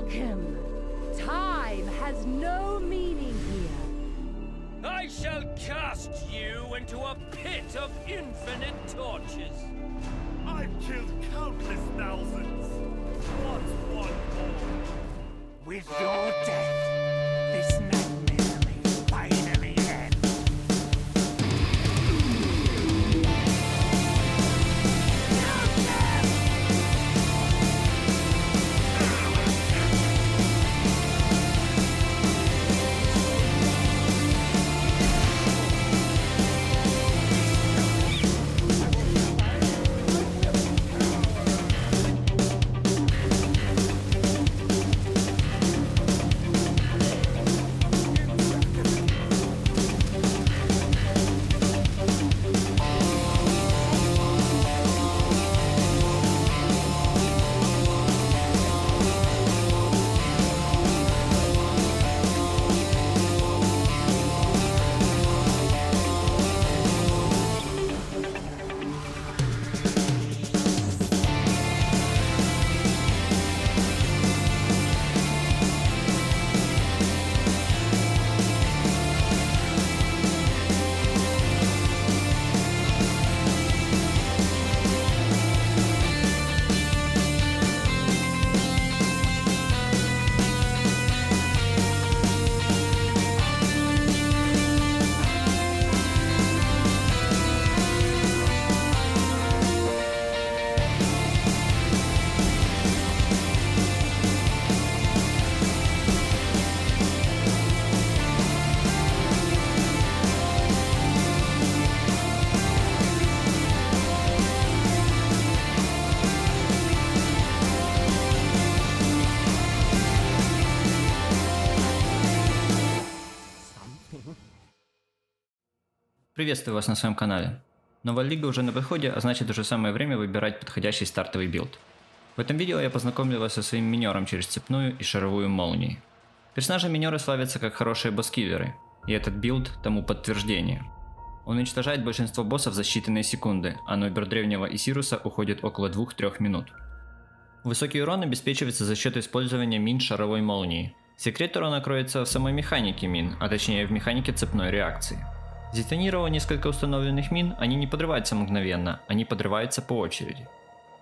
Welcome. Time has no meaning here. I shall cast you into a pit of infinite torches. I've killed countless thousands. What's one more? With your death, this nightmare may finally end. Приветствую вас на своем канале. Новая лига уже на подходе, а значит уже самое время выбирать подходящий стартовый билд. В этом видео я познакомлю вас со своим минером через цепную и шаровую молнии. Персонажи минеры славятся как хорошие босс-киллеры, и этот билд тому подтверждение. Он уничтожает большинство боссов за считанные секунды, а на убер древнего Исируса уходит около 2-3 минут. Высокий урон обеспечивается за счет использования мин шаровой молнии. Секрет урона кроется в самой механике мин, а точнее в механике цепной реакции. Сдетонировав несколько установленных мин, они не подрываются мгновенно, они подрываются по очереди.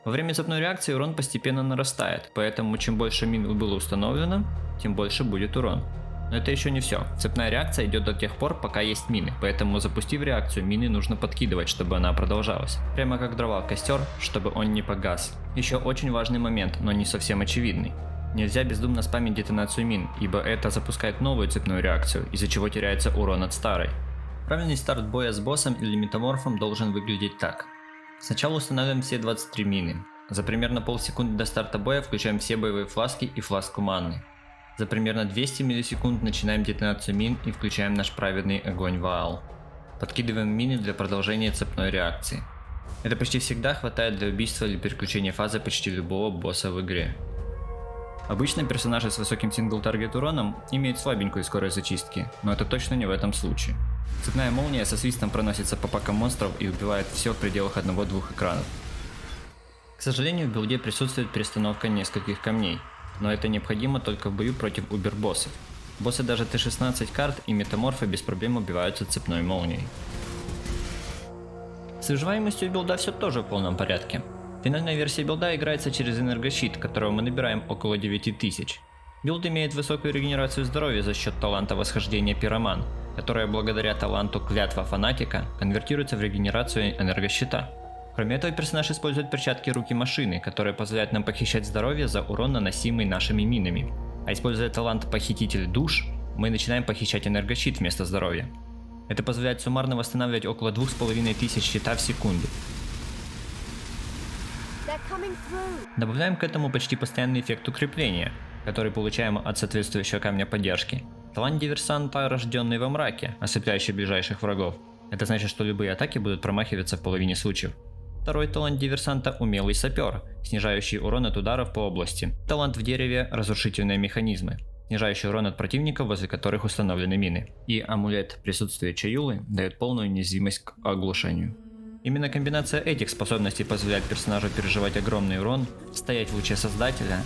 Во время цепной реакции урон постепенно нарастает, поэтому чем больше мин было установлено, тем больше будет урон. Но это еще не все. Цепная реакция идет до тех пор, пока есть мины, поэтому запустив реакцию, мины нужно подкидывать, чтобы она продолжалась. Прямо как дрова в костер, чтобы он не погас. Еще очень важный момент, но не совсем очевидный. Нельзя бездумно спамить детонацию мин, ибо это запускает новую цепную реакцию, из-за чего теряется урон от старой. Правильный старт боя с боссом или метаморфом должен выглядеть так. Сначала устанавливаем все 23 мины. За примерно полсекунды до старта боя включаем все боевые фласки и фласку манны. За примерно 200 миллисекунд начинаем детонацию мин и включаем наш праведный огонь Ваал. Подкидываем мины для продолжения цепной реакции. Это почти всегда хватает для убийства или переключения фазы почти любого босса в игре. Обычно персонажи с высоким сингл-таргет уроном имеют слабенькую скорость зачистки, но это точно не в этом случае. Цепная молния со свистом проносится по пакам монстров и убивает все в пределах 1-2 экранов. К сожалению, в билде присутствует перестановка нескольких камней, но это необходимо только в бою против убер-боссов. Боссы даже Т-16 карт и метаморфы без проблем убиваются цепной молнией. С выживаемостью билда все тоже в полном порядке. Финальная версия билда играется через энергощит, которого мы набираем около 9000. Билд имеет высокую регенерацию здоровья за счет таланта восхождения пироман, которая благодаря таланту клятва фанатика конвертируется в регенерацию энергощита. Кроме этого, персонаж использует перчатки руки машины, которые позволяют нам похищать здоровье за урон, наносимый нашими минами. А используя талант похититель душ, мы начинаем похищать энергощит вместо здоровья. Это позволяет суммарно восстанавливать около 2500 щита в секунду. Добавляем к этому почти постоянный эффект укрепления, который получаем от соответствующего камня поддержки. Талант диверсанта, рожденный во мраке, ослепляющий ближайших врагов. Это значит, что любые атаки будут промахиваться в половине случаев. Второй талант диверсанта – умелый сапер, снижающий урон от ударов по области. Талант в дереве – разрушительные механизмы, снижающий урон от противников, возле которых установлены мины. И амулет присутствия Чаюлы дает полную неуязвимость к оглушению. Именно комбинация этих способностей позволяет персонажу переживать огромный урон, стоять в луче Создателя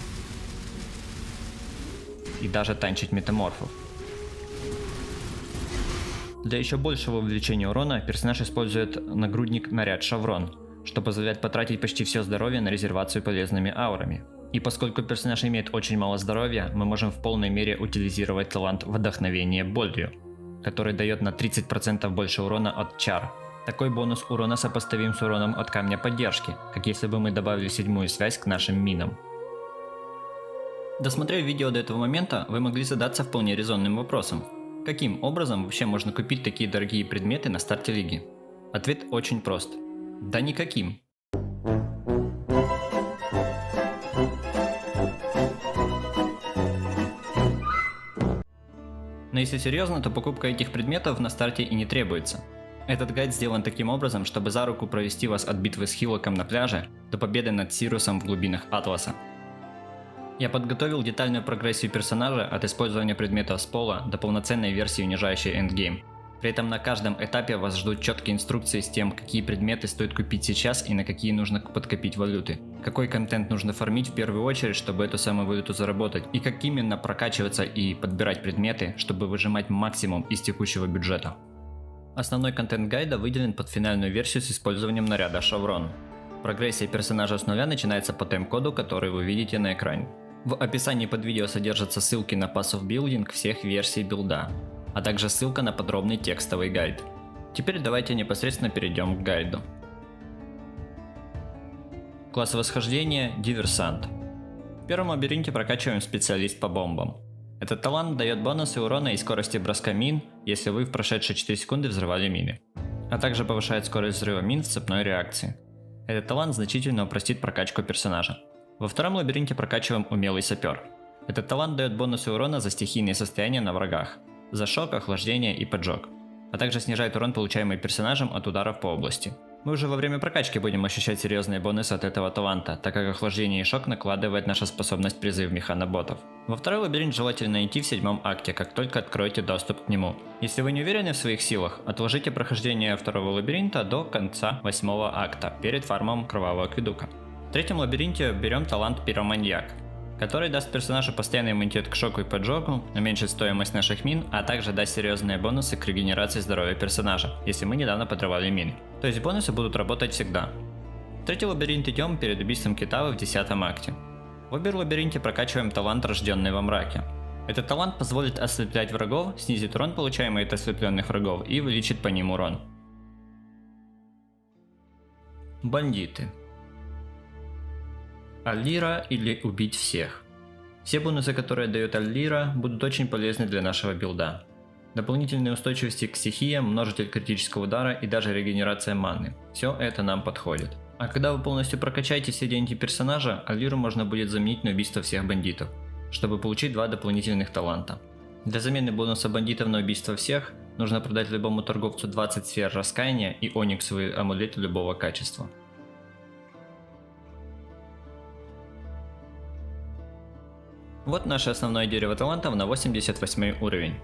и даже танчить метаморфов. Для еще большего увеличения урона персонаж использует нагрудник наряд Шаврон, что позволяет потратить почти все здоровье на резервацию полезными аурами. И поскольку персонаж имеет очень мало здоровья, мы можем в полной мере утилизировать талант Вдохновение болью, который дает на 30% больше урона от чар. Такой бонус урона сопоставим с уроном от камня поддержки, как если бы мы добавили 7-ю связь к нашим минам. Досмотрев видео до этого момента, вы могли задаться вполне резонным вопросом. Каким образом вообще можно купить такие дорогие предметы на старте лиги? Ответ очень прост. Да никаким. Но если серьезно, то покупка этих предметов на старте и не требуется. Этот гайд сделан таким образом, чтобы за руку провести вас от битвы с Хилоком на пляже до победы над Сирусом в глубинах Атласа. Я подготовил детальную прогрессию персонажа от использования предметов с пола до полноценной версии унижающей эндгейм. При этом на каждом этапе вас ждут четкие инструкции с тем, какие предметы стоит купить сейчас и на какие нужно подкопить валюты, какой контент нужно фармить в первую очередь, чтобы эту самую валюту заработать, и как именно прокачиваться и подбирать предметы, чтобы выжимать максимум из текущего бюджета. Основной контент гайда выделен под финальную версию с использованием наряда Шаврон. Прогрессия персонажа с нуля начинается по тайм-коду, который вы видите на экране. В описании под видео содержатся ссылки на Pass of Building всех версий билда, а также ссылка на подробный текстовый гайд. Теперь давайте непосредственно перейдем к гайду. Класс восхождения – Диверсант. В первом лабиринте прокачиваем специалист по бомбам. Этот талант дает бонусы урона и скорости броска мин, если вы в прошедшие 4 секунды взрывали мины, а также повышает скорость взрыва мин в цепной реакции. Этот талант значительно упростит прокачку персонажа. Во втором лабиринте прокачиваем Умелый Сапер. Этот талант дает бонусы урона за стихийные состояния на врагах, за шок, охлаждение и поджог, а также снижает урон, получаемый персонажем от ударов по области. Мы уже во время прокачки будем ощущать серьезные бонусы от этого таланта, так как охлаждение и шок накладывает наша способность призыв механоботов. Во второй лабиринт желательно идти в 7-м акте, как только откроете доступ к нему. Если вы не уверены в своих силах, отложите прохождение второго лабиринта до конца 8-го акта, перед фармом Кровавого Акведука. В третьем лабиринте берем талант Пироманьяк, который даст персонажу постоянный иммунитет к шоку и поджогу, уменьшит стоимость наших мин, а также даст серьезные бонусы к регенерации здоровья персонажа, если мы недавно подрывали мины. То есть бонусы будут работать всегда. В третий лабиринт идем перед убийством Китавы в 10-м акте. В обер-лабиринте прокачиваем талант Рожденный во мраке. Этот талант позволит ослеплять врагов, снизит урон, получаемый от ослепленных врагов, и увеличит по ним урон. Бандиты. Аллира или убить всех. Все бонусы, которые дает Аллира, будут очень полезны для нашего билда. Дополнительные устойчивости к стихиям, множитель критического удара и даже регенерация маны. Все это нам подходит. А когда вы полностью прокачаете все деньги персонажа, Аллиру можно будет заменить на убийство всех бандитов, чтобы получить 2 дополнительных таланта. Для замены бонуса бандитов на убийство всех, нужно продать любому торговцу 20 сфер раскаяния и ониксовый амулет любого качества. Вот наше основное дерево талантов на 88 уровень.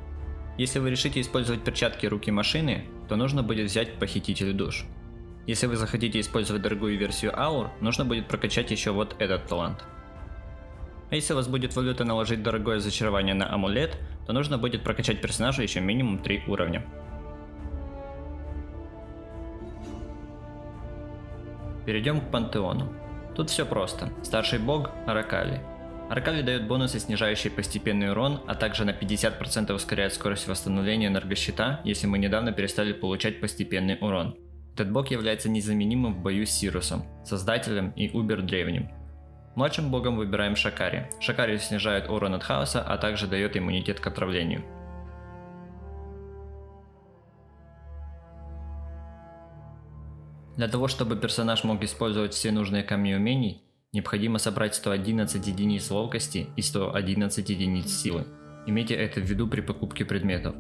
Если вы решите использовать перчатки руки машины, то нужно будет взять Похититель душ. Если вы захотите использовать дорогую версию аур, нужно будет прокачать еще вот этот талант. А если у вас будет валюта наложить дорогое зачарование на амулет, то нужно будет прокачать персонажа еще минимум 3 уровня. Перейдем к пантеону. Тут все просто. Старший бог Аракали. Аракали дает бонусы, снижающие постепенный урон, а также на 50% ускоряет скорость восстановления энергощита, если мы недавно перестали получать постепенный урон. Этот бог является незаменимым в бою с Сирусом, Создателем и Убер Древним. Младшим богом выбираем Шакари. Шакари снижает урон от хаоса, а также дает иммунитет к отравлению. Для того, чтобы персонаж мог использовать все нужные камни умений, необходимо собрать 111 единиц ловкости и 111 единиц силы. Имейте это в виду при покупке предметов.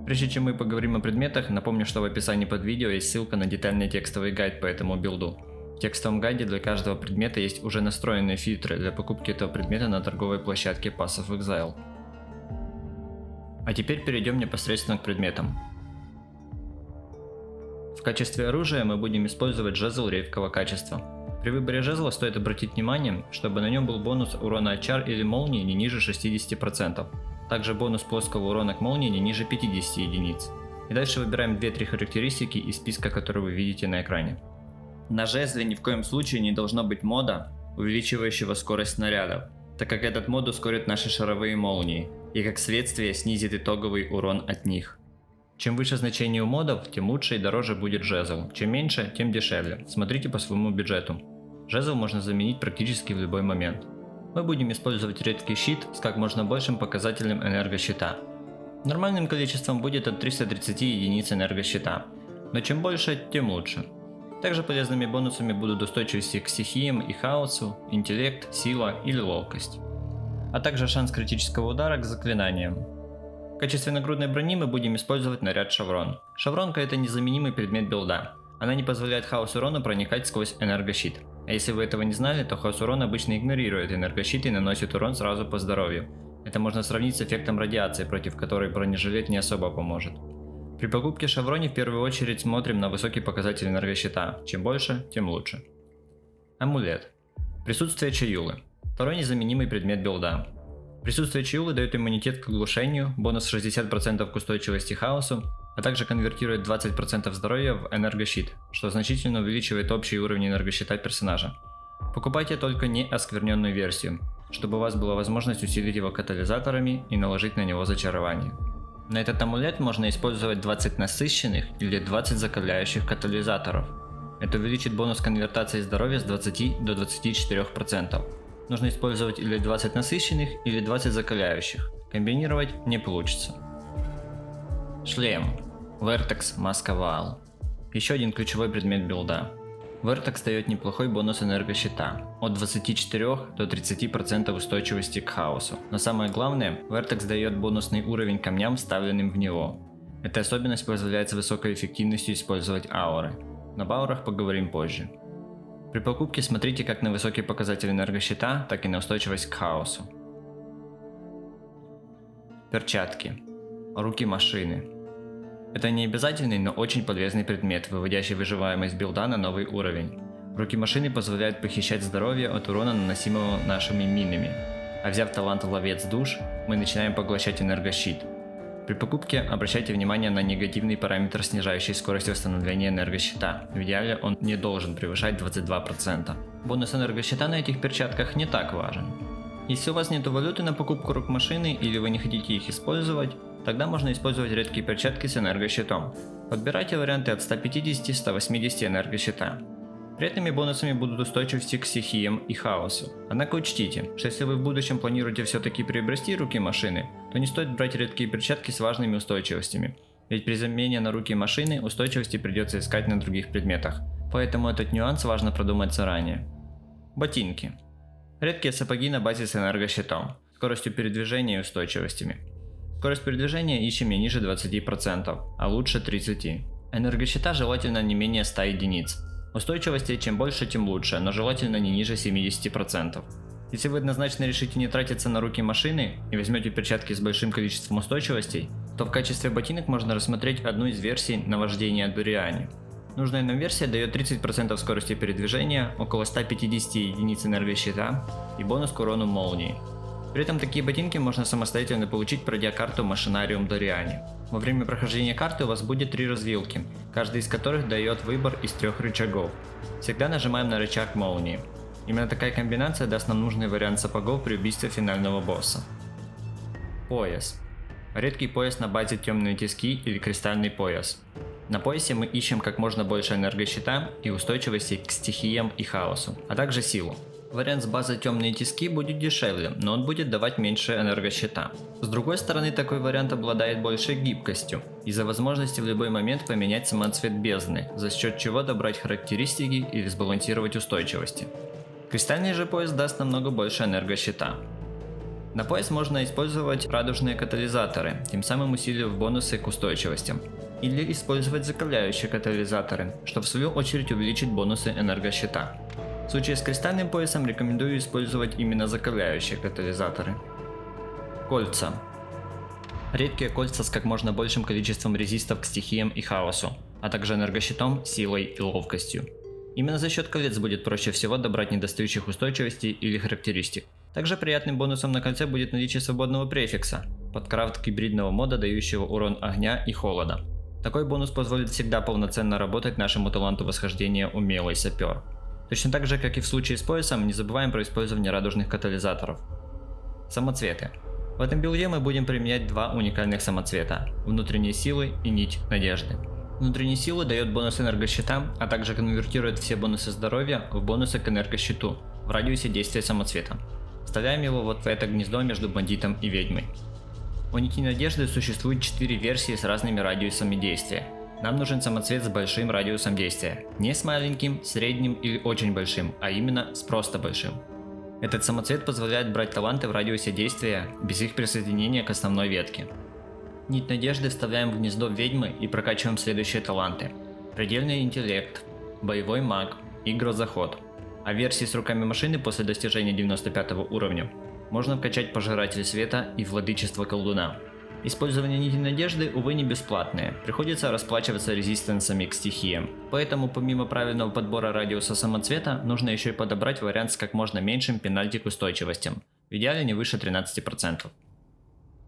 Прежде чем мы поговорим о предметах, напомню, что в описании под видео есть ссылка на детальный текстовый гайд по этому билду. В текстовом гайде для каждого предмета есть уже настроенные фильтры для покупки этого предмета на торговой площадке Pass of Exile. А теперь перейдем непосредственно к предметам. В качестве оружия мы будем использовать жезл редкого качества. При выборе жезла стоит обратить внимание, чтобы на нем был бонус урона от чар или молнии не ниже 60%. Также бонус плоского урона к молнии не ниже 50 единиц. И дальше выбираем 2-3 характеристики из списка, который вы видите на экране. На жезле ни в коем случае не должно быть мода, увеличивающего скорость снарядов, так как этот мод ускорит наши шаровые молнии и как следствие снизит итоговый урон от них. Чем выше значение у модов, тем лучше и дороже будет жезл, чем меньше, тем дешевле, смотрите по своему бюджету. Жезл можно заменить практически в любой момент. Мы будем использовать редкий щит с как можно большим показателем энергощита. Нормальным количеством будет от 330 единиц энергощита, но чем больше, тем лучше. Также полезными бонусами будут устойчивости к стихиям и хаосу, интеллект, сила или ловкость. А также шанс критического удара к заклинаниям. В качестве нагрудной брони мы будем использовать наряд Шаврон. Шавронка — это незаменимый предмет билда. Она не позволяет хаос урону проникать сквозь энергощит. А если вы этого не знали, то хаос урон обычно игнорирует энергощит и наносит урон сразу по здоровью. Это можно сравнить с эффектом радиации, против которой бронежилет не особо поможет. При покупке Шаврони в первую очередь смотрим на высокий показатель энергощита. Чем больше, тем лучше. Амулет. Присутствие Чаюлы. Второй незаменимый предмет билда. Присутствие Чаюлы дает иммунитет к оглушению, бонус 60% к устойчивости хаосу, а также конвертирует 20% здоровья в энергощит, что значительно увеличивает общий уровень энергощита персонажа. Покупайте только не оскверненную версию, чтобы у вас была возможность усилить его катализаторами и наложить на него зачарование. На этот амулет можно использовать 20 насыщенных или 20 закаляющих катализаторов. Это увеличит бонус конвертации здоровья с 20 до 24%. Нужно использовать или 20 насыщенных, или 20 закаляющих. Комбинировать не получится. Шлем. Vertex Маска Ваал. Еще один ключевой предмет билда. Vertex дает неплохой бонус энергощита, от 24 до 30% устойчивости к хаосу. Но самое главное, Vertex дает бонусный уровень камням, вставленным в него. Эта особенность позволяет с высокой эффективностью использовать ауры. Но об аурах поговорим позже. При покупке смотрите как на высокий показатель энергощита, так и на устойчивость к хаосу. Перчатки. Руки машины. Это не обязательный, но очень полезный предмет, выводящий выживаемость билда на новый уровень. Руки машины позволяют похищать здоровье от урона, наносимого нашими минами. А взяв талант Ловец душ, мы начинаем поглощать энергощит. При покупке обращайте внимание на негативный параметр, снижающий скорость восстановления энергощита. В идеале он не должен превышать 22%. Бонус энергощита на этих перчатках не так важен. Если у вас нет валюты на покупку рук машины или вы не хотите их использовать, тогда можно использовать редкие перчатки с энергощитом. Подбирайте варианты от 150-180 энергощита. Приятными бонусами будут устойчивости к стихиям и хаосу. Однако учтите, что если вы в будущем планируете все-таки приобрести руки машины, то не стоит брать редкие перчатки с важными устойчивостями. Ведь при замене на руки машины устойчивости придется искать на других предметах. Поэтому этот нюанс важно продумать заранее. Ботинки. Редкие сапоги на базе с энергощитом, скоростью передвижения и устойчивостями. Скорость передвижения ищем не ниже 20%, а лучше 30%. Энергощита желательно не менее 100 единиц. Устойчивости чем больше, тем лучше, но желательно не ниже 70%. Если вы однозначно решите не тратиться на руки машины и возьмете перчатки с большим количеством устойчивостей, то в качестве ботинок можно рассмотреть одну из версий на вождение Дориане. Нужная нам версия дает 30% скорости передвижения, около 150 единиц энергощита и бонус к урону молнии. При этом такие ботинки можно самостоятельно получить, пройдя карту Машинариум Дориане. Во время прохождения карты у вас будет 3 развилки, каждый из которых дает выбор из 3 рычагов. Всегда нажимаем на рычаг молнии. Именно такая комбинация даст нам нужный вариант сапогов при убийстве финального босса. Пояс. Редкий пояс на базе темные тиски или кристальный пояс. На поясе мы ищем как можно больше энергощита и устойчивости к стихиям и хаосу, а также силу. Вариант с базой темные тиски будет дешевле, но он будет давать меньше энергощита. С другой стороны, такой вариант обладает большей гибкостью, из-за возможности в любой момент поменять самоцвет бездны, за счет чего добрать характеристики или сбалансировать устойчивости. Кристальный же пояс даст намного больше энергощита. На пояс можно использовать радужные катализаторы, тем самым усилив бонусы к устойчивостям. Или использовать закаляющие катализаторы, что в свою очередь увеличит бонусы энергощита. В случае с кристальным поясом рекомендую использовать именно закаляющие катализаторы. Кольца. Редкие кольца с как можно большим количеством резистов к стихиям и хаосу, а также энергощитом, силой и ловкостью. Именно за счет колец будет проще всего добрать недостающих устойчивостей или характеристик. Также приятным бонусом на кольце будет наличие свободного префикса, под крафт гибридного мода, дающего урон огня и холода. Такой бонус позволит всегда полноценно работать нашему таланту восхождения «Умелый сапер». Точно так же, как и в случае с поясом, не забываем про использование радужных катализаторов. Самоцветы. В этом билде мы будем применять два уникальных самоцвета – внутренней силы и нить надежды. Внутренняя сила дает бонус энергощита, а также конвертирует все бонусы здоровья в бонусы к энергощиту в радиусе действия самоцвета. Вставляем его вот в это гнездо между бандитом и ведьмой. У нити надежды существует 4 версии с разными радиусами действия. Нам нужен самоцвет с большим радиусом действия. Не с маленьким, средним или очень большим, а именно с просто большим. Этот самоцвет позволяет брать таланты в радиусе действия без их присоединения к основной ветке. Нить надежды вставляем в гнездо ведьмы и прокачиваем следующие таланты. Предельный интеллект, боевой маг и грозоход. А в версии с руками машины после достижения 95 уровня можно вкачать пожиратель света и владычество колдуна. Использование нити надежды, увы, не бесплатное, приходится расплачиваться резистенсами к стихиям. Поэтому помимо правильного подбора радиуса самоцвета, нужно еще и подобрать вариант с как можно меньшим пенальти к устойчивостям, в идеале не выше 13%.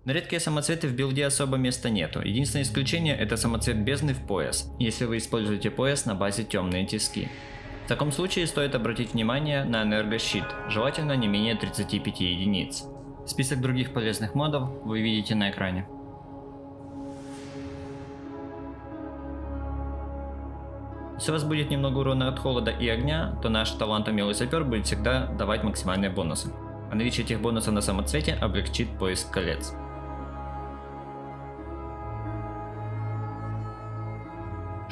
На редкие самоцветы в билде особо места нету, единственное исключение это самоцвет бездны в пояс, если вы используете пояс на базе темные тиски. В таком случае стоит обратить внимание на энергощит, желательно не менее 35 единиц. Список других полезных модов вы видите на экране. Если у вас будет немного урона от холода и огня, то наш талант «Умелый сапер» будет всегда давать максимальные бонусы. А наличие этих бонусов на самоцвете облегчит поиск колец.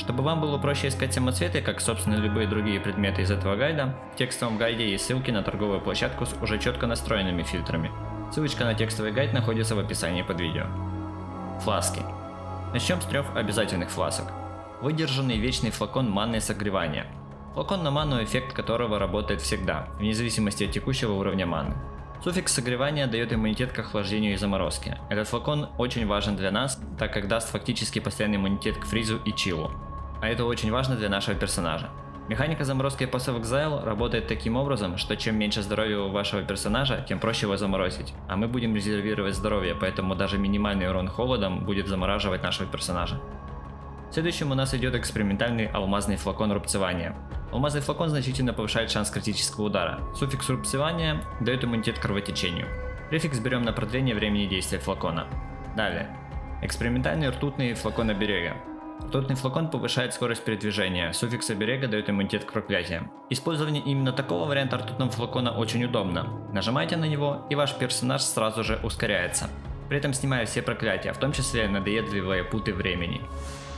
Чтобы вам было проще искать самоцветы, как собственно любые другие предметы из этого гайда, в текстовом гайде есть ссылки на торговую площадку с уже четко настроенными фильтрами. Ссылочка на текстовый гайд находится в описании под видео. Фласки. Начнем с 3 обязательных фласок. Выдержанный вечный флакон манны согревания. Флакон на ману, эффект которого работает всегда, вне зависимости от текущего уровня маны. Суффикс согревания дает иммунитет к охлаждению и заморозке. Этот флакон очень важен для нас, так как даст фактически постоянный иммунитет к фризу и чиллу. А это очень важно для нашего персонажа. Механика заморозки Pass of Exile работает таким образом, что чем меньше здоровья у вашего персонажа, тем проще его заморозить. А мы будем резервировать здоровье, поэтому даже минимальный урон холодом будет замораживать нашего персонажа. Следующим у нас идет экспериментальный алмазный флакон рубцевания. Алмазный флакон значительно повышает шанс критического удара. Суффикс рубцевания дает иммунитет к кровотечению. Префикс берем на продление времени действия флакона. Далее. Экспериментальный ртутный флакон оберега. Ртутный флакон повышает скорость передвижения, суффикс оберега дает иммунитет к проклятиям. Использование именно такого варианта ртутного флакона очень удобно. Нажимайте на него, и ваш персонаж сразу же ускоряется, при этом снимая все проклятия, в том числе надоедливые путы времени.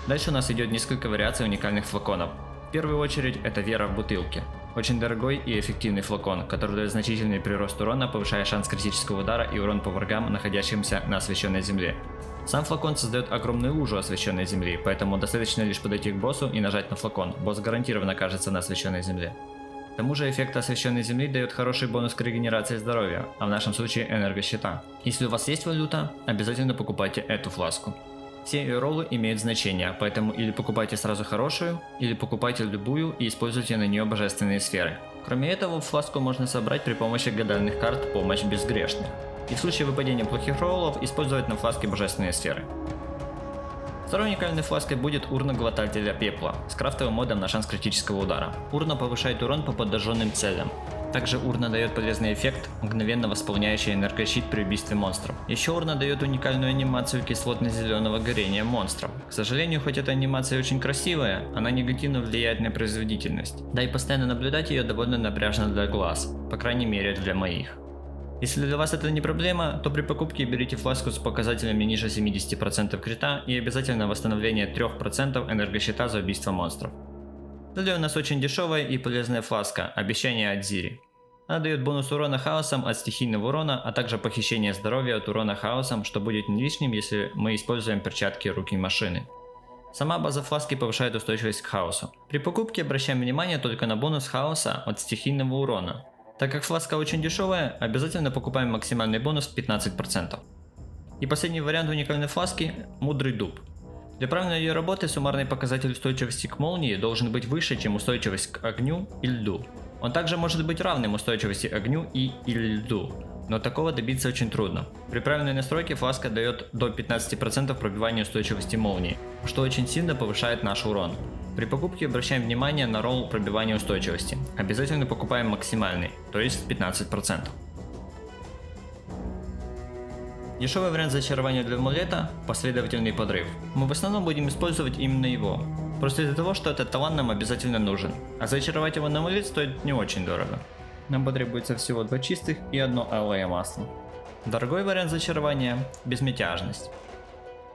Дальше у нас идет несколько вариаций уникальных флаконов. В первую очередь это вера в бутылке. Очень дорогой и эффективный флакон, который дает значительный прирост урона, повышая шанс критического удара и урон по врагам, находящимся на освещенной земле. Сам флакон создает огромную лужу освещенной земли, поэтому достаточно лишь подойти к боссу и нажать на флакон, босс гарантированно окажется на освещенной земле. К тому же эффект освещенной земли дает хороший бонус к регенерации здоровья, а в нашем случае энергощита. Если у вас есть валюта, обязательно покупайте эту фласку. Все ее роллы имеют значение, поэтому или покупайте сразу хорошую, или покупайте любую и используйте на нее божественные сферы. Кроме этого, фласку можно собрать при помощи гадальных карт «Помощь безгрешных». И в случае выпадения плохих роллов использовать на фласке божественные сферы. Второй уникальной флаской будет урна глотателя пепла с крафтовым модом на шанс критического удара. Урна повышает урон по подожженным целям. Также урна дает полезный эффект, мгновенно восполняющий энергощит при убийстве монстров. Еще урна дает уникальную анимацию кислотно-зеленого горения монстров. К сожалению, хоть эта анимация очень красивая, она негативно влияет на производительность. Да и постоянно наблюдать ее довольно напряжно для глаз, по крайней мере для моих. Если для вас это не проблема, то при покупке берите фласку с показателями ниже 70% крита и обязательно восстановление 3% энергощита за убийство монстров. Далее у нас очень дешевая и полезная фласка «Обещание от Зири». Она дает бонус урона хаосом от стихийного урона, а также похищение здоровья от урона хаосом, что будет не лишним, если мы используем перчатки руки машины. Сама база фласки повышает устойчивость к хаосу. При покупке обращаем внимание только на бонус хаоса от стихийного урона. Так как фласка очень дешевая, обязательно покупаем максимальный бонус в 15%. И последний вариант уникальной фласки – Мудрый дуб. Для правильной ее работы суммарный показатель устойчивости к молнии должен быть выше, чем устойчивость к огню и льду. Он также может быть равным устойчивости огню или льду, но такого добиться очень трудно. При правильной настройке фласка дает до 15% пробивания устойчивости молнии, что очень сильно повышает наш урон. При покупке обращаем внимание на ролл пробивания устойчивости. Обязательно покупаем максимальный, то есть 15%. Дешевый вариант зачарования для амулета – последовательный подрыв. Мы в основном будем использовать именно его, просто из-за того, что этот талант нам обязательно нужен, а зачаровать его на амулет стоит не очень дорого. Нам потребуется всего 2 чистых и 1 алое масло. Дорогой вариант зачарования – безмятежность.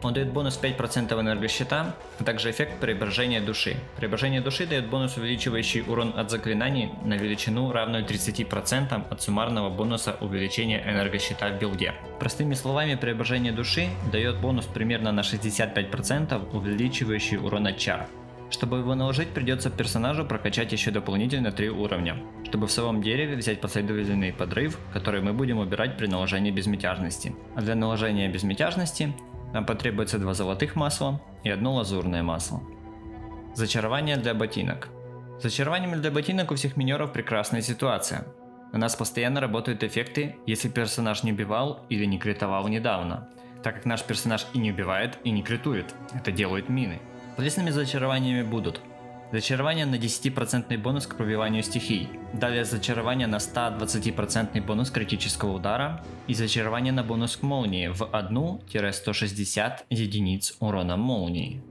Он дает бонус 5% энергощита, а также эффект преображения души. Преображение души дает бонус, увеличивающий урон от заклинаний на величину, равную 30% от суммарного бонуса увеличения энергощита в билде. Простыми словами, преображение души дает бонус примерно на 65%, увеличивающий урон от чар. Чтобы его наложить, придется персонажу прокачать еще дополнительно 3 уровня, чтобы в своем дереве взять последовательный подрыв, который мы будем убирать при наложении безмятежности. А для наложения безмятежности нам потребуется 2 золотых масла и 1 лазурное масло. Зачарование для ботинок. С зачарованием для ботинок у всех минеров прекрасная ситуация. На нас постоянно работают эффекты, если персонаж не убивал или не критовал недавно, так как наш персонаж и не убивает, и не критует. Это делают мины. Полезными зачарованиями будут зачарование на 10% бонус к пробиванию стихий, далее зачарование на 120% бонус критического удара и зачарование на бонус к молнии в 1-160 единиц урона молнии.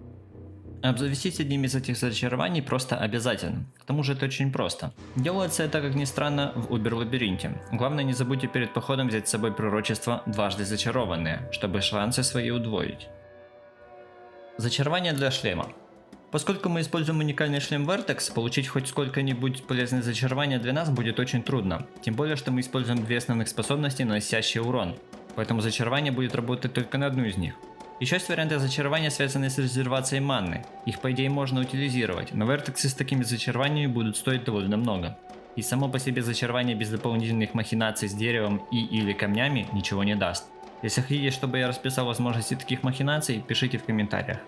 Обзавестись одним из этих зачарований просто обязательно, к тому же это очень просто. Делается это, как ни странно, в Убер-лабиринте. Главное, не забудьте перед походом взять с собой пророчество «Дважды зачарованное», чтобы шансы свои удвоить. Зачарование для шлема. Поскольку мы используем уникальный шлем Vertex, получить хоть сколько-нибудь полезное зачарование для нас будет очень трудно. Тем более, что мы используем 2 основных способности, наносящие урон. Поэтому зачарование будет работать только на одну из них. Еще есть варианты зачарования, связанные с резервацией манны. Их по идее можно утилизировать, но Vertex с такими зачарованиями будут стоить довольно много. И само по себе зачарование без дополнительных махинаций с деревом или камнями ничего не даст. Если хотите, чтобы я расписал возможности таких махинаций, пишите в комментариях.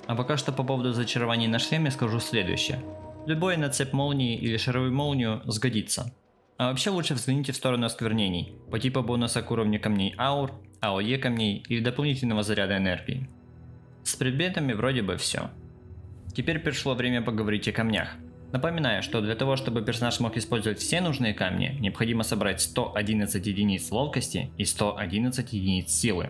А пока что по поводу зачарований на шлеме скажу следующее. Любой на цепь молнии или шаровую молнию сгодится. А вообще лучше взгляните в сторону осквернений, по типу бонуса к уровню камней аур, АОЕ камней или дополнительного заряда энергии. С предметами вроде бы все. Теперь пришло время поговорить о камнях. Напоминаю, что для того, чтобы персонаж мог использовать все нужные камни, необходимо собрать 111 единиц ловкости и 111 единиц силы.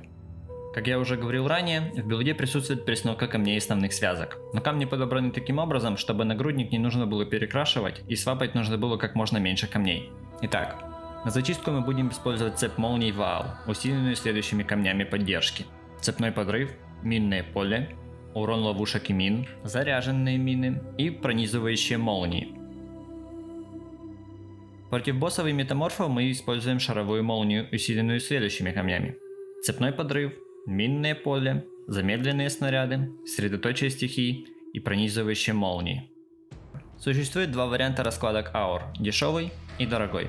Как я уже говорил ранее, в билде присутствует пресновка камней основных связок, но камни подобраны таким образом, чтобы нагрудник не нужно было перекрашивать и свапать нужно было как можно меньше камней. Итак, на зачистку мы будем использовать цепь молний Ваал, усиленную следующими камнями поддержки: цепной подрыв, минное поле, урон ловушек и мин, заряженные мины и пронизывающие молнии. Против боссов и метаморфов мы используем шаровую молнию, усиленную следующими камнями: цепной подрыв, минное поле, замедленные снаряды, средоточие стихий и пронизывающие молнии. Существует 2 варианта раскладок аур – дешевый и дорогой.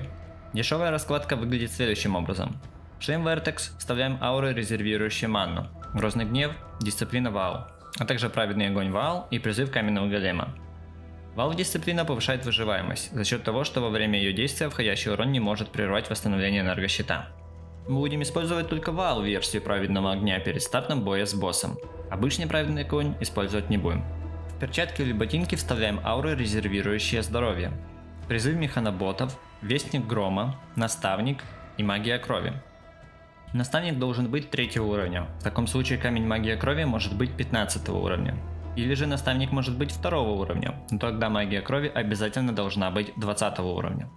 Дешевая раскладка выглядит следующим образом. В шлем Vertex вставляем ауры, резервирующие манну, грозный гнев, дисциплина Ваал, а также праведный огонь Ваал и призыв каменного голема. Ваал дисциплина повышает выживаемость за счет того, что во время ее действия входящий урон не может прервать восстановление энергощита. Мы будем использовать только Ваал версию праведного огня перед стартом боя с боссом. Обычный праведный огонь использовать не будем. В перчатки или ботинки вставляем ауры, резервирующие здоровье. Призыв механоботов, вестник грома, наставник и магия крови. Наставник должен быть 3 уровня, в таком случае камень магия крови может быть 15 уровня. Или же наставник может быть 2 уровня, но тогда магия крови обязательно должна быть 20 уровня.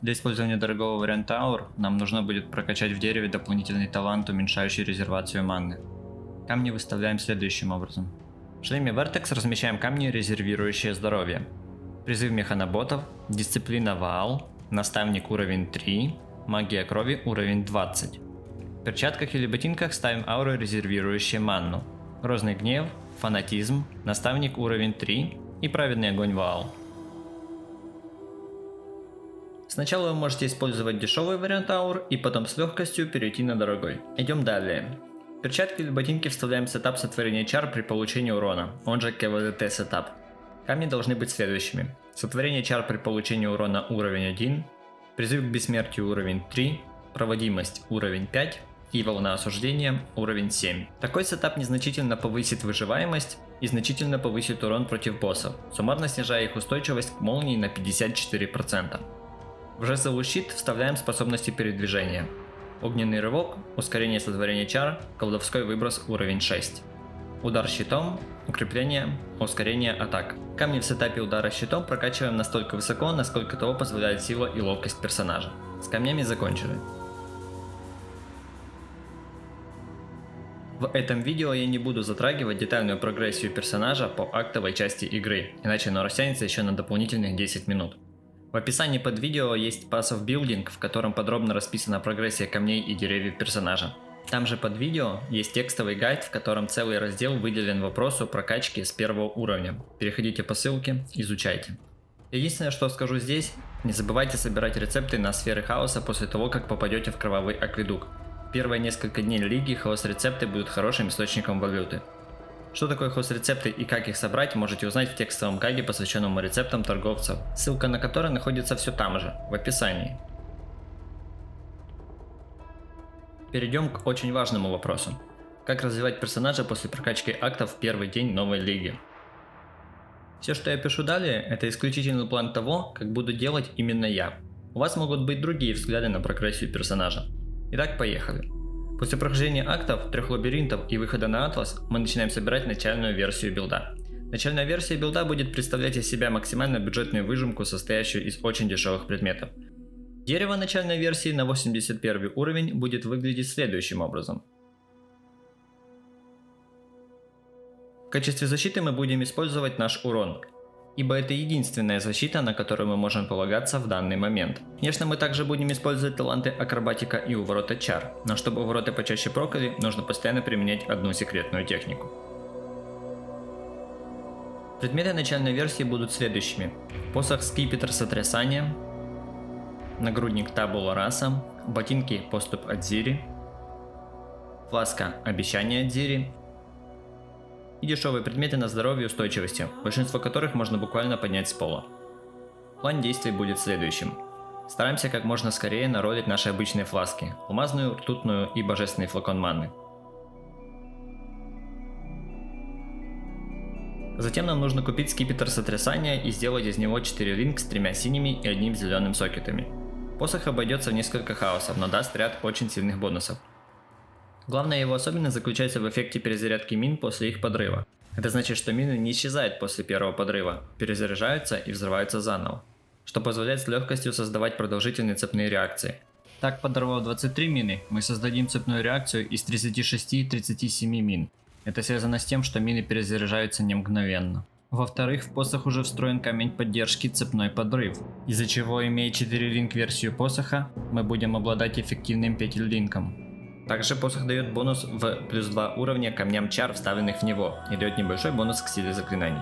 Для использования дорогого варианта аур нам нужно будет прокачать в дереве дополнительный талант, уменьшающий резервацию манны. Камни выставляем следующим образом. В шлеме Vertex размещаем камни, резервирующие здоровье. Призыв механоботов, дисциплина Ваал, наставник уровень 3, магия крови уровень 20. В перчатках или ботинках ставим ауры, резервирующие манну. Грозный гнев, фанатизм, наставник уровень 3 и праведный огонь Ваал. Сначала вы можете использовать дешевый вариант аур и потом с легкостью перейти на дорогой. Идем далее. В перчатки или ботинки вставляем сетап сотворения чар при получении урона, он же КВДТ сетап. Камни должны быть следующими. Сотворение чар при получении урона уровень 1, призыв к бессмертию уровень 3, проводимость уровень 5 и волна осуждения уровень 7. Такой сетап незначительно повысит выживаемость и значительно повысит урон против боссов, суммарно снижая их устойчивость к молнии на 54%. В жезл щит вставляем способности передвижения. Огненный рывок, ускорение сотворения чар, колдовской выброс уровень 6. Удар щитом, укрепление, ускорение атак. Камни в сетапе удара щитом прокачиваем настолько высоко, насколько того позволяет сила и ловкость персонажа. С камнями закончили. В этом видео я не буду затрагивать детальную прогрессию персонажа по актовой части игры, иначе оно растянется еще на дополнительных 10 минут. В описании под видео есть Passive Building, в котором подробно расписана прогрессия камней и деревьев персонажа. Там же под видео есть текстовый гайд, в котором целый раздел выделен вопросу прокачки с первого уровня. Переходите по ссылке, изучайте. Единственное, что скажу здесь, не забывайте собирать рецепты на сферы хаоса после того, как попадете в кровавый акведук. Первые несколько дней лиги хаос-рецепты будут хорошим источником валюты. Что такое хаос-рецепты и как их собрать, можете узнать в текстовом гайде, посвященном рецептам торговцев, ссылка на который находится все там же, в описании. Перейдем к очень важному вопросу. Как развивать персонажа после прокачки актов в первый день новой лиги? Все, что я пишу далее, это исключительный план того, как буду делать именно я. У вас могут быть другие взгляды на прогрессию персонажа. Итак, поехали. После прохождения актов, 3 лабиринтов и выхода на Атлас, мы начинаем собирать начальную версию билда. Начальная версия билда будет представлять из себя максимально бюджетную выжимку, состоящую из очень дешевых предметов. Дерево начальной версии на 81 уровень будет выглядеть следующим образом. В качестве защиты мы будем использовать наш урон, ибо это единственная защита, на которую мы можем полагаться в данный момент. Конечно, мы также будем использовать таланты акробатика и уворота чар, но чтобы увороты почаще прокали, нужно постоянно применять одну секретную технику. Предметы начальной версии будут следующими: посох скипетр сотрясания, нагрудник табула раса, ботинки поступ Адзири, фласка обещания Адзири и дешевые предметы на здоровье и устойчивости, большинство которых можно буквально поднять с пола. План действий будет следующим. Стараемся как можно скорее наролить наши обычные фласки, алмазную, ртутную и божественный флакон манны. Затем нам нужно купить скипетр сотрясания и сделать из него 4 линк с 3 синими и 1 зеленым сокетами. Посох обойдется в несколько хаосов, но даст ряд очень сильных бонусов. Главная его особенность заключается в эффекте перезарядки мин после их подрыва. Это значит, что мины не исчезают после первого подрыва, перезаряжаются и взрываются заново, что позволяет с легкостью создавать продолжительные цепные реакции. Так, подорвав 23 мины, мы создадим цепную реакцию из 36-37 мин. Это связано с тем, что мины перезаряжаются не мгновенно. Во-вторых, в посох уже встроен камень поддержки цепной подрыв, из-за чего, имея 4 линк версию посоха, мы будем обладать эффективным петель-линком. Также посох дает бонус в плюс 2 уровня камням чар, вставленных в него, и дает небольшой бонус к силе заклинаний.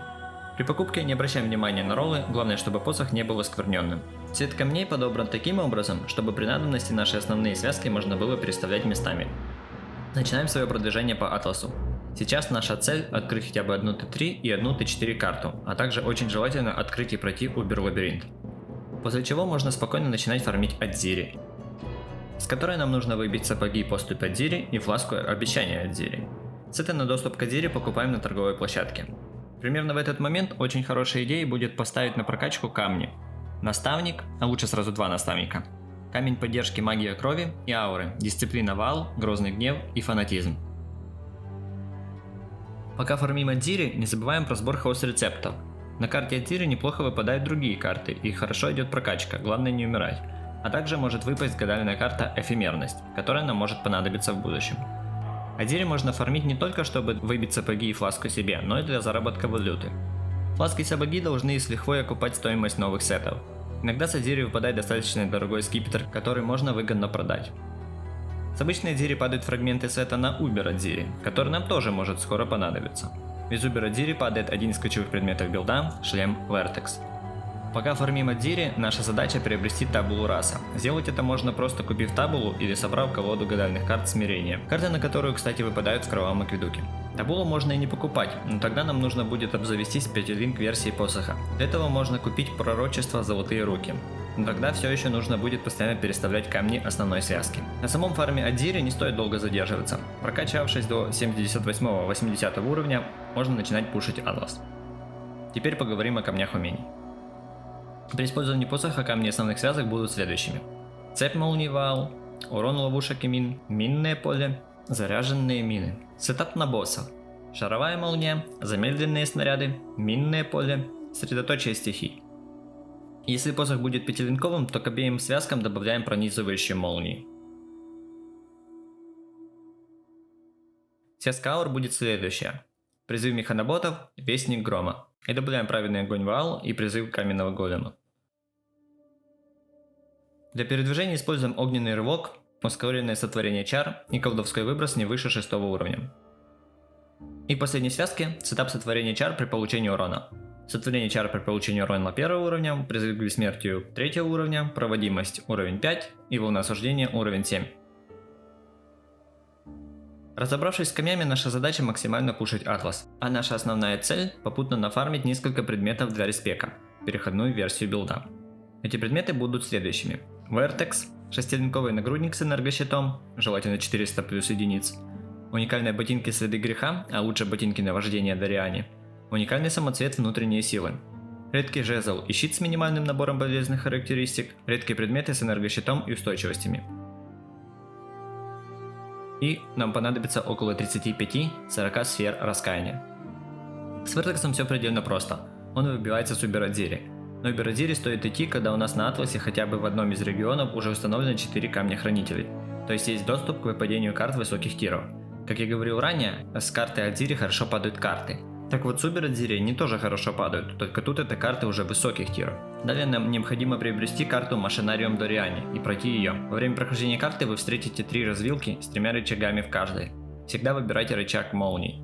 При покупке не обращаем внимания на роллы, главное, чтобы посох не был оскверненным. Цвет камней подобран таким образом, чтобы при надобности наши основные связки можно было переставлять местами. Начинаем свое продвижение по Атласу. Сейчас наша цель — открыть хотя бы одну Т3 и одну Т4 карту, а также очень желательно открыть и пройти Убер-лабиринт. После чего можно спокойно начинать фармить Адзири, с которой нам нужно выбить сапоги поступь Адзири и фласку обещания Адзири. Сеты на доступ к Адзири покупаем на торговой площадке. Примерно в этот момент очень хорошей идеей будет поставить на прокачку камни. Наставник, а лучше сразу 2 наставника. Камень поддержки магия крови и ауры, дисциплина вал, грозный гнев и фанатизм. Пока фармим Адзири, не забываем про сбор хаос-рецептов. На карте Адзири неплохо выпадают другие карты, и хорошо идет прокачка, главное не умирать. А также может выпасть гадальная карта Эфемерность, которая нам может понадобиться в будущем. Адзири можно фармить не только чтобы выбить сапоги и фласку себе, но и для заработка валюты. Фласки и сапоги должны с лихвой окупать стоимость новых сетов. Иногда с Адзири выпадает достаточно дорогой скипетр, который можно выгодно продать. С обычной Адзири падают фрагменты сета на Убер Адзири, который нам тоже может скоро понадобиться. Из Убер Адзири падает один из ключевых предметов билда – шлем Vertex. Пока фармим Адзири, наша задача приобрести табулу раса. Сделать это можно просто купив табулу или собрав колоду гадальных карт смирения. Карты, на которую, кстати, выпадают в кровавом акведуке. Табулу можно и не покупать, но тогда нам нужно будет обзавестись 5-линк версией посоха. Для этого можно купить пророчество Золотые руки. Но тогда все еще нужно будет постоянно переставлять камни основной связки. На самом фарме Адзири не стоит долго задерживаться. Прокачавшись до 78-80 уровня, можно начинать пушить Атлас. Теперь поговорим о камнях умений. При использовании посоха камни основных связок будут следующими: цепь молний вал, урон ловушек и мин, минное поле, заряженные мины. Сетап на босса: шаровая молния, замедленные снаряды, минное поле, средоточие стихий. Если посох будет 5-линковым, то к обеим связкам добавляем пронизывающие молнии. Связка аур будет следующая: призыв механоботов, вестник грома. И добавляем праведный огонь вал и призыв каменного голема. Для передвижения используем огненный рывок, ускоренное сотворение чар и колдовской выброс не выше 6 уровня. И в последней связке сетап сотворения чар при получении урона. Сотворение чар при получении урона 1 уровня, призыв к бессмертию 3 уровня, проводимость уровень 5 и волна осуждения уровень 7. Разобравшись с камнями, наша задача максимально пушить Атлас, а наша основная цель – попутно нафармить несколько предметов для респека, переходную версию билда. Эти предметы будут следующими: Vertex, 6-линковый нагрудник с энергощитом, желательно 400 плюс единиц, уникальные ботинки следы греха, а лучше ботинки наваждения Дариане, уникальный самоцвет внутренние силы, редкий жезл и щит с минимальным набором полезных характеристик, редкие предметы с энергощитом и устойчивостями. И нам понадобится около 35-40 сфер раскаяния. С Вертексом все предельно просто, он выбивается с Убер-Адзири. Но Убер-Адзири стоит идти, когда у нас на Атласе хотя бы в одном из регионов уже установлено 4 камня хранителей, то есть есть доступ к выпадению карт высоких тиров. Как я говорил ранее, с карты Адзири хорошо падают карты. Так вот с Убер-Адзири они тоже хорошо падают, только тут это карты уже высоких тиров. Далее нам необходимо приобрести карту Машинариум Дориане и пройти ее. Во время прохождения карты вы встретите 3 развилки с 3 рычагами в каждой. Всегда выбирайте рычаг молний.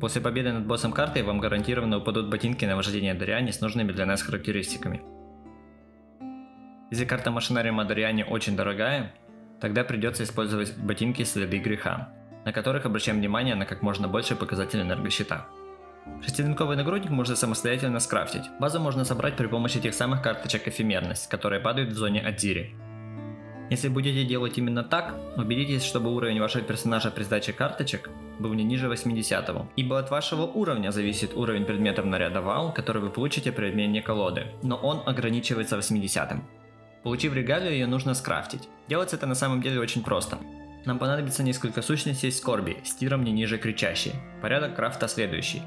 После победы над боссом карты вам гарантированно упадут ботинки на вождение Дориане с нужными для нас характеристиками. Если карта Машинариума Дориане очень дорогая, тогда придется использовать ботинки следы греха, на которых обращаем внимание на как можно больше показателей энергощита. 6-линковый нагрудник можно самостоятельно скрафтить. Базу можно собрать при помощи тех самых карточек эфемерность, которые падают в зоне Адзири. Если будете делать именно так, убедитесь, чтобы уровень вашего персонажа при сдаче карточек был не ниже 80-го, ибо от вашего уровня зависит уровень предметов наряда вал, который вы получите при обмене колоды, но он ограничивается 80-м. Получив регалию, ее нужно скрафтить. Делать это на самом деле очень просто. Нам понадобится несколько сущностей скорби с тиром не ниже кричащей. Порядок крафта следующий.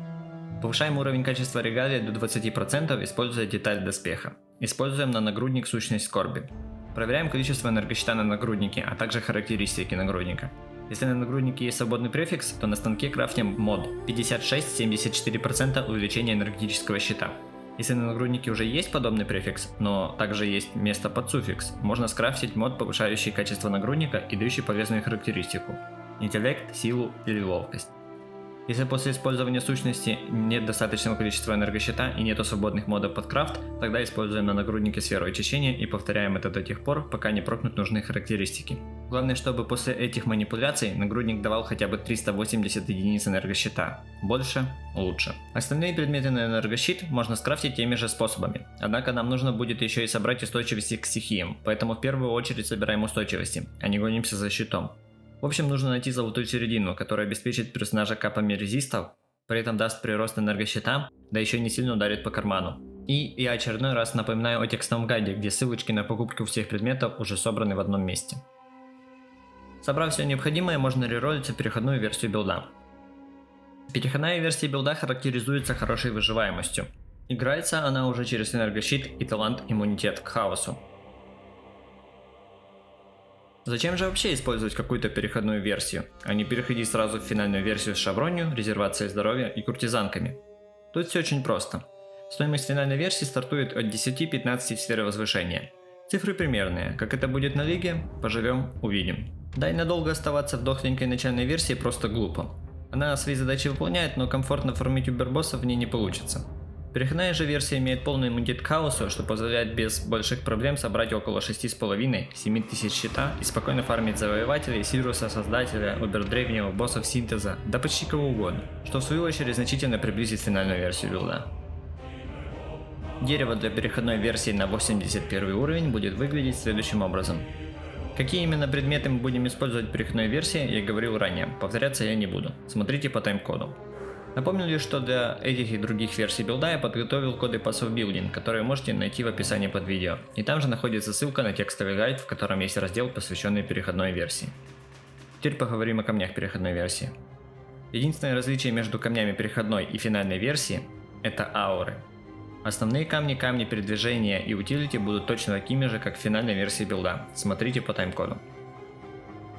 Повышаем уровень качества регалии до 20%, используя деталь доспеха. Используем на нагрудник сущность скорби. Проверяем количество энергощита на нагруднике, а также характеристики нагрудника. Если на нагруднике есть свободный префикс, то на станке крафтим мод 56-74% увеличения энергетического щита. Если на нагруднике уже есть подобный префикс, но также есть место под суффикс, можно скрафтить мод, повышающий качество нагрудника и дающий полезную характеристику – интеллект, силу или ловкость. Если после использования сущности нет достаточного количества энергощита и нету свободных модов под крафт, тогда используем на нагруднике сферу очищения и повторяем это до тех пор, пока не прокнут нужные характеристики. Главное, чтобы после этих манипуляций нагрудник давал хотя бы 380 единиц энергощита. Больше – лучше. Остальные предметы на энергощит можно скрафтить теми же способами. Однако нам нужно будет еще и собрать устойчивости к стихиям, поэтому в первую очередь собираем устойчивости, а не гонимся за щитом. В общем, нужно найти золотую середину, которая обеспечит персонажа капами резистов, при этом даст прирост энергощита, да еще не сильно ударит по карману. И я очередной раз напоминаю о текстовом гайде, где ссылочки на покупку всех предметов уже собраны в одном месте. Собрав все необходимое, можно реролить в переходную версию билда. Переходная версия билда характеризуется хорошей выживаемостью. Играется она уже через энергощит и талант иммунитет к хаосу. Зачем же вообще использовать какую-то переходную версию, а не переходить сразу в финальную версию с шавронью, резервацией здоровья и куртизанками? Тут все очень просто. Стоимость финальной версии стартует от 10-15 сфер возвышения. Цифры примерные, как это будет на лиге, поживем, увидим. Да и надолго оставаться в дохленькой начальной версии просто глупо. Она свои задачи выполняет, но комфортно фармить убербоссов в ней не получится. Переходная же версия имеет полный иммунитет к хаосу, что позволяет без больших проблем собрать около 6,5-7 тысяч щита и спокойно фармить завоевателей, Сируса, Создателя, Обердревнего, боссов синтеза, да почти кого угодно, что в свою очередь значительно приблизит финальную версию билда. Дерево для переходной версии на 81 уровень будет выглядеть следующим образом. Какие именно предметы мы будем использовать в переходной версии, я говорил ранее, повторяться я не буду, смотрите по тайм-коду. Напомню лишь, что для этих и других версий билда я подготовил коды пассов билдинг, которые можете найти в описании под видео, и там же находится ссылка на текстовый гайд, в котором есть раздел, посвященный переходной версии. Теперь поговорим о камнях переходной версии. Единственное различие между камнями переходной и финальной версии – это ауры. Основные камни передвижения и утилити будут точно такими же, как в финальной версии билда, смотрите по тайм-коду.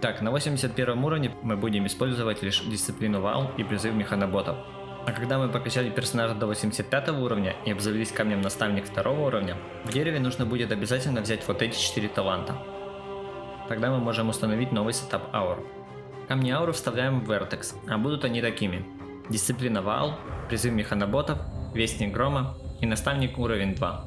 Так, на 81 уровне мы будем использовать лишь дисциплину Вал и призыв механоботов. А когда мы покачали персонажа до 85 уровня и обзавелись камнем наставник 2 уровня, в дереве нужно будет обязательно взять вот эти 4 таланта. Тогда мы можем установить новый сетап аур. Камни ауры вставляем в Vertex, а будут они такими: дисциплина Вал, призыв механоботов, вестник грома и наставник уровень 2.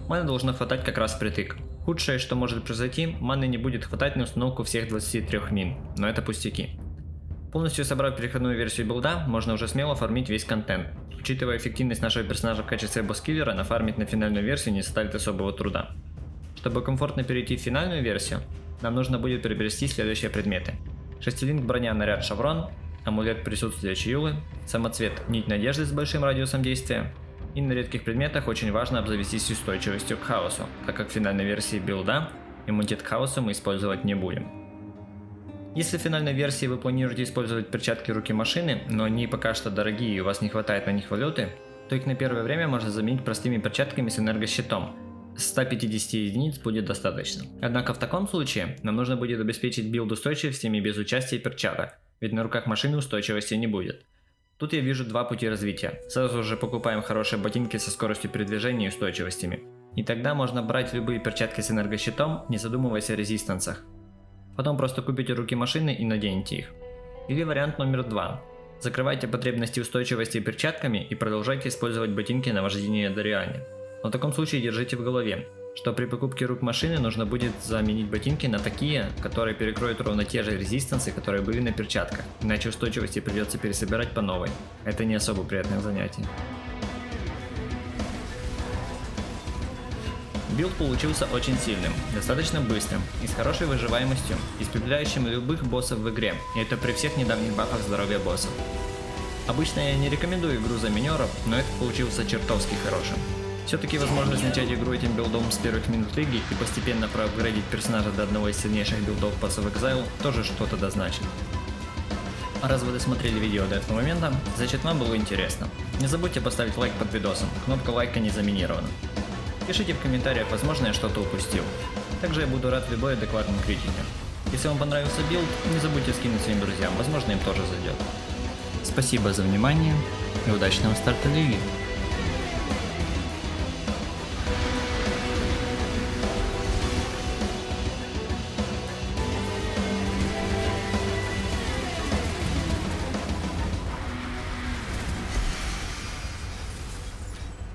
Маны должно хватать как раз впритык. Худшее, что может произойти, маны не будет хватать на установку всех 23 мин, но это пустяки. Полностью собрав переходную версию билда, можно уже смело фармить весь контент. Учитывая эффективность нашего персонажа в качестве босс-киллера, нафармить на финальную версию не составит особого труда. Чтобы комфортно перейти в финальную версию, нам нужно будет приобрести следующие предметы. Шестилинк броня наряд шаврон, амулет присутствия Чиюлы, самоцвет нить надежды с большим радиусом действия. И на редких предметах очень важно обзавестись устойчивостью к хаосу, так как в финальной версии билда иммунитет к хаосу мы использовать не будем. Если в финальной версии вы планируете использовать перчатки руки машины, но они пока что дорогие и у вас не хватает на них валюты, то их на первое время можно заменить простыми перчатками с энергощитом. 150 единиц будет достаточно. Однако в таком случае нам нужно будет обеспечить билд устойчивостями без участия перчаток, ведь на руках машины устойчивости не будет. Тут я вижу два пути развития. Сразу же покупаем хорошие ботинки со скоростью передвижения и устойчивостями. И тогда можно брать любые перчатки с энергощитом, не задумываясь о резистансах. Потом просто купите руки машины и наденьте их. Или вариант номер 2. Закрывайте потребности устойчивости перчатками и продолжайте использовать ботинки на вождение Дариане. Но в таком случае держите в голове, что при покупке рук машины нужно будет заменить ботинки на такие, которые перекроют ровно те же резистансы, которые были на перчатках, иначе устойчивости придется пересобирать по новой. Это не особо приятное занятие. Билд получился очень сильным, достаточно быстрым и с хорошей выживаемостью, испепеляющим любых боссов в игре, и это при всех недавних бафах здоровья боссов. Обычно я не рекомендую игру за минеров, но это получился чертовски хорошим. Все-таки возможность начать игру этим билдом с первых минут лиги и постепенно проапгрейдить персонажа до одного из сильнейших билдов Pass of Exile тоже что-то дозначит. А раз вы досмотрели видео до этого момента, значит вам было интересно. Не забудьте поставить лайк под видосом, кнопка лайка не заминирована. Пишите в комментариях, возможно я что-то упустил. Также я буду рад любой адекватной критике. Если вам понравился билд, не забудьте скинуть своим друзьям, возможно им тоже зайдет. Спасибо за внимание и удачного старта лиги!